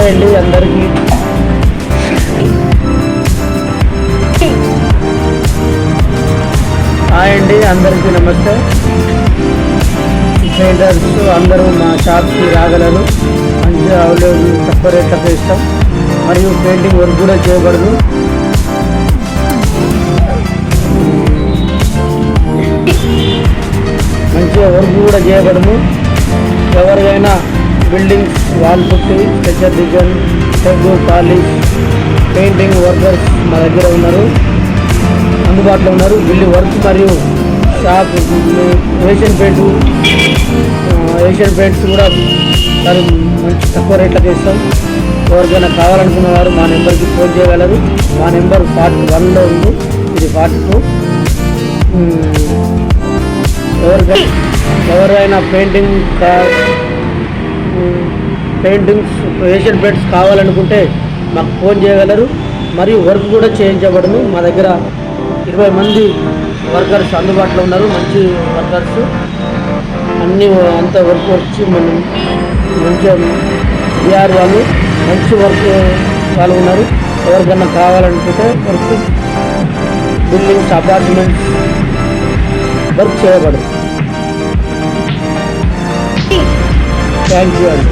అండి అందరికీ. హాయ్ అండి అందరికీ నమస్తే. పెయింటర్స్ అందరూ మా షాప్కి రాగలరు. మంచిగా అవైలబుల్ తక్కువ రేట్లకు ఇస్తాం. మరియు పెయింటింగ్ వర్క్ కూడా చేయబడదు. మంచిగా వర్క్ కూడా చేయబడము. ఎవరికైనా buildings wall putty structure design టెగ్ పాలిష్ పెయింటింగ్ వర్కర్స్ మా దగ్గర ఉన్నారు, అందుబాటులో ఉన్నారు. బిల్డింగ్ వర్క్ మరియు షాప్ ఏషియన్ పెయింట్స్ కూడా చాలా మంచి తక్కువ రేట్లకు ఇస్తాం. ఎవరికైనా కావాలనుకున్న వారు మా నెంబర్కి ఫోన్ చేయగలరు. మా నెంబర్ 41లో ఉంది, ఇది 42. ఎవరైనా పెయింటింగ్స్ ఏషియన్ పెయింట్స్ కావాలనుకుంటే మాకు ఫోన్ చేయగలరు. మరియు వర్క్ కూడా చేయించబడును. మా దగ్గర 20 మంది వర్కర్స్ అందుబాటులో ఉన్నారు, మంచి వర్కర్స్. అంత వర్క్ వచ్చి మనం మంచిగా బీఆర్ వాళ్ళు మంచి వర్క్ వాళ్ళు ఉన్నారు. ఎవరికన్నా కావాలనుకుంటే వర్క్ బిల్డింగ్స్ అపార్ట్మెంట్స్ వర్క్ చేయబడు. థ్యాంక్ యూ అండి.